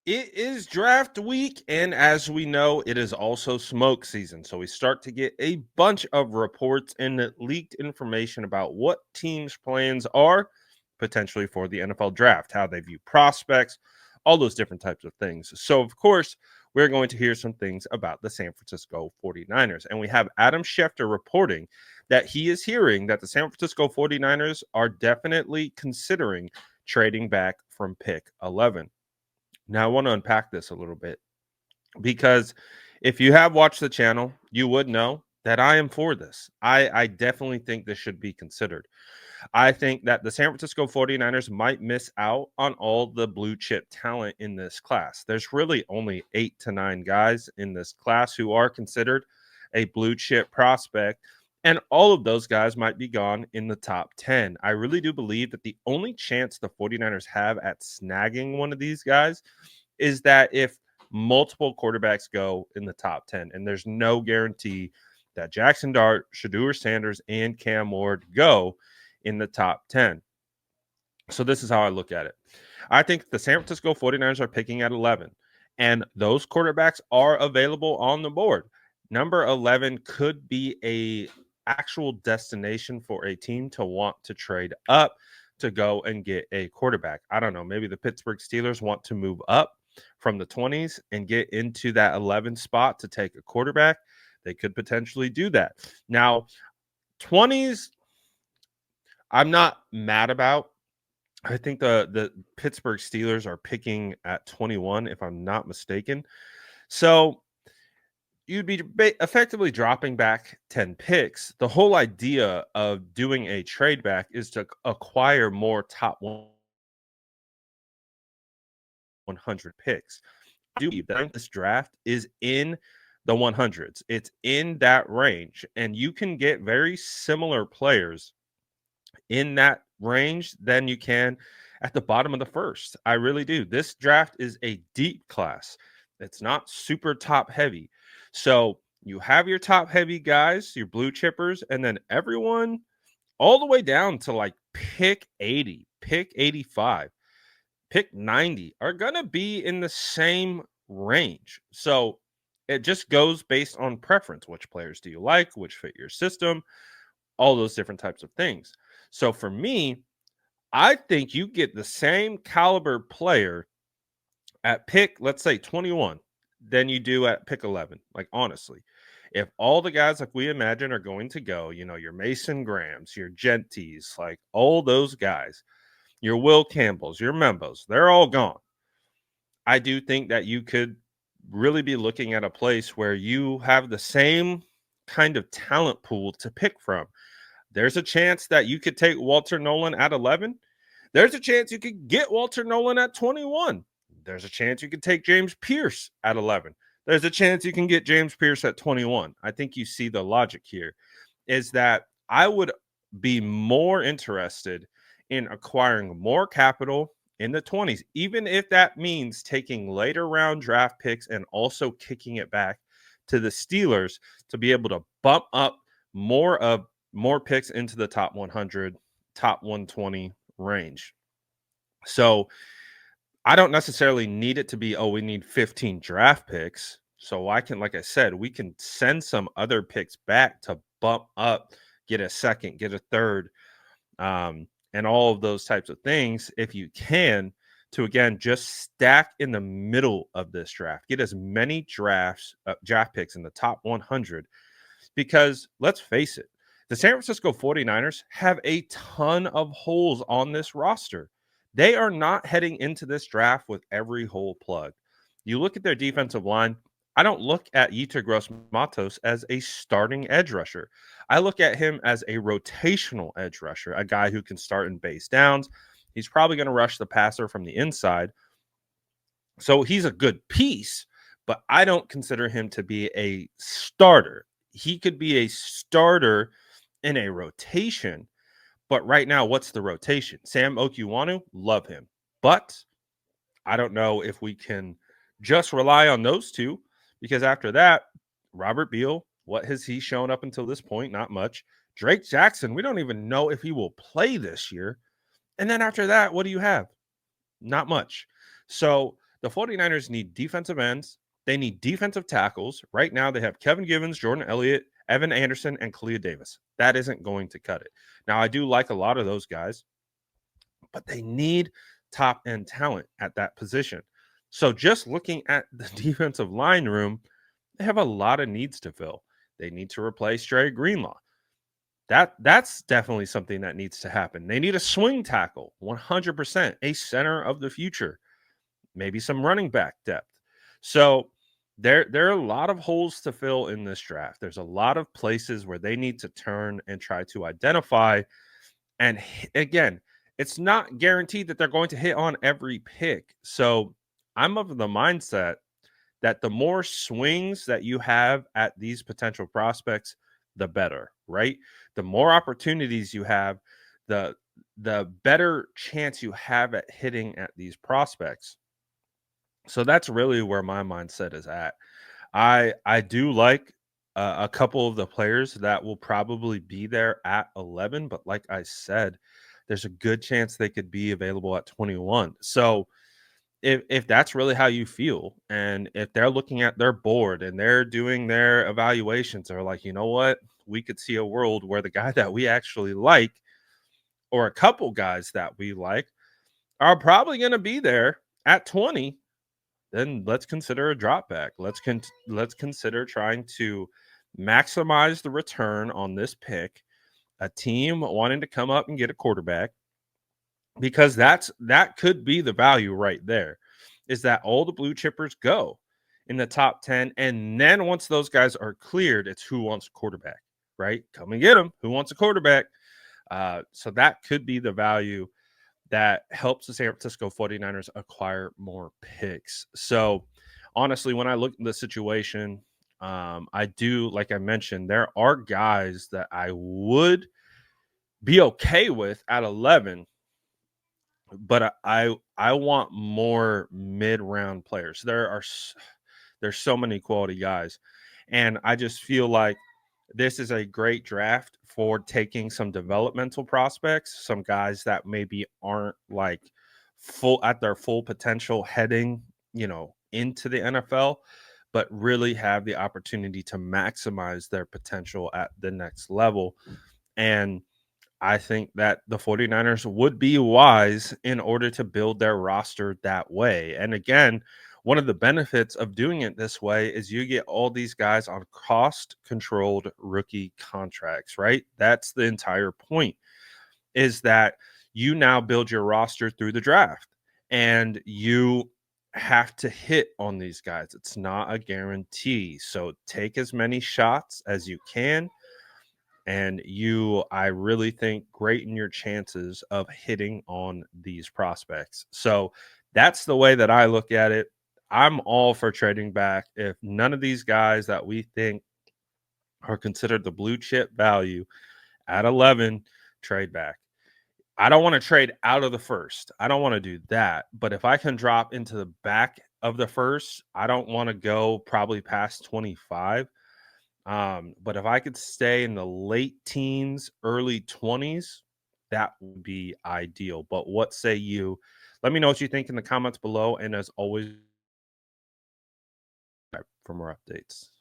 It is draft week, and as we know, it is also smoke season. So we start to get a bunch of reports and leaked information about what teams' plans are potentially for the NFL draft, how they view prospects, all those different types of things. So, of course, we're going to hear some things about the San Francisco 49ers. And we have Adam Schefter reporting that he is hearing that the San Francisco 49ers are definitely considering trading back from pick 11. Now, I want to unpack this a little bit because if you have watched the channel, you would know that I am for this. I definitely think this should be considered. I think that the San Francisco 49ers might miss out on all the blue chip talent in this class. There's really only 8 to 9 guys in this class who are considered a blue chip prospect. And all of those guys might be gone in the top 10. I really do believe that the only chance the 49ers have at snagging one of these guys is that if multiple quarterbacks go in the top 10, and there's no guarantee that Jackson Dart, Shadeur Sanders, and Cam Ward go in the top 10. So this is how I look at it. I think the San Francisco 49ers are picking at 11, and those quarterbacks are available on the board. Number 11 could be a actual destination for a team to want to trade up to go and get a quarterback. I don't know, maybe the Pittsburgh Steelers want to move up from the 20s and get into that 11 spot to take a quarterback. They could potentially do that. Now, 20s, I'm not mad about. I think the Pittsburgh Steelers are picking at 21, if I'm not mistaken. So you'd be effectively dropping back 10 picks. The whole idea of doing a trade back is to acquire more top 100 picks. I do believe that this draft is in the 100s. It's in that range, and you can get very similar players in that range than you can at the bottom of the first. I really do. This draft is a deep class. It's not super top heavy. So you have your top heavy guys, your blue chippers, and then everyone all the way down to like pick 80, pick 85, pick 90 are going to be in the same range. So it just goes based on preference. Which players do you like? Which fit your system? All those different types of things. So for me, I think you get the same caliber player at pick, let's say 21, than you do at pick 11. Like, honestly, if all the guys like we imagine are going to go, your Mason Grahams, your Genties, like all those guys, your Will Campbells, your Membos, they're all gone. I do think that you could really be looking at a place where you have the same kind of talent pool to pick from. There's a chance that you could take Walter Nolan at 11. There's a chance you could get Walter Nolan at 21. There's a chance you could take James Pierce at 11. There's a chance you can get James Pierce at 21. I think you see the logic here is that I would be more interested in acquiring more capital in the 20s, even if that means taking later round draft picks and also kicking it back to the Steelers to be able to bump up more picks into the top 100, top 120 range. So I don't necessarily need it to be, we need 15 draft picks. So I can, like I said, we can send some other picks back to bump up, get a second, get a third, and all of those types of things if you can, to again just stack in the middle of this draft. Get as many draft picks in the top 100 because let's face it, the San Francisco 49ers have a ton of holes on this roster. They are not heading into this draft with every hole plugged. You look at their defensive line, I don't look at Yetur Gross-Matos as a starting edge rusher. I look at him as a rotational edge rusher, a guy who can start in base downs. He's probably going to rush the passer from the inside. So he's a good piece, but I don't consider him to be a starter. He could be a starter in a rotation, but right now, what's the rotation? Sam Okiwanu, love him, but I don't know if we can just rely on those two because after that, Robert Beal, what has he shown up until this point? Not much. Drake Jackson, we don't even know if he will play this year. And then after that, what do you have? Not much. So The 49ers need defensive ends. They need defensive tackles. Right now, they have Kevin Givens, Jordan Elliott, Evan Anderson, and Kalia Davis. That isn't going to cut it. Now, I do like a lot of those guys, but they need top end talent at that position. So, just looking at the defensive line room, they have a lot of needs to fill. They need to replace Dre Greenlaw. That's definitely something that needs to happen. They need a swing tackle, 100%, a center of the future, maybe some running back depth. So there are a lot of holes to fill in this draft. There's a lot of places where they need to turn and try to identify. And again, it's not guaranteed that they're going to hit on every pick. So I'm of the mindset that the more swings that you have at these potential prospects, the better, right? The more opportunities you have, the the better chance you have at hitting at these prospects. So that's really where my mindset is at. I do like a couple of the players that will probably be there at 11, but like I said, there's a good chance they could be available at 21. So if that's really how you feel, and if they're looking at their board and they're doing their evaluations, they're like, you know what, we could see a world where the guy that we actually like, or a couple guys that we like, are probably going to be there at 20, then let's consider a drop back. Let's consider trying to maximize the return on this pick. A team wanting to come up and get a quarterback, because that could be the value right there. Is that all the blue chippers go in the top 10, and then once those guys are cleared, it's who wants a quarterback, right? Come and get them. Who wants a quarterback? So that could be the value that helps the San Francisco 49ers acquire more picks. So honestly, when I look at the situation, I do, like I mentioned, there are guys that I would be okay with at 11, but I want more mid-round players. There's so many quality guys, and I just feel like this is a great draft for taking some developmental prospects, some guys that maybe aren't like full at their full potential heading, into the NFL, but really have the opportunity to maximize their potential at the next level. And I think that the 49ers would be wise in order to build their roster that way. And again, one of the benefits of doing it this way is you get all these guys on cost controlled rookie contracts, right? That's the entire point, is that you now build your roster through the draft, and you have to hit on these guys. It's not a guarantee. So take as many shots as you can, and I really think, greaten your chances of hitting on these prospects. So that's the way that I look at it. I'm all for trading back. If none of these guys that we think are considered the blue chip value at 11, trade back. I don't want to trade out of the first. I don't want to do that. But if I can drop into the back of the first, I don't want to go probably past 25. But if I could stay in the late teens, early 20s, that would be ideal. But what say you? Let me know what you think in the comments below. And as always, for more updates.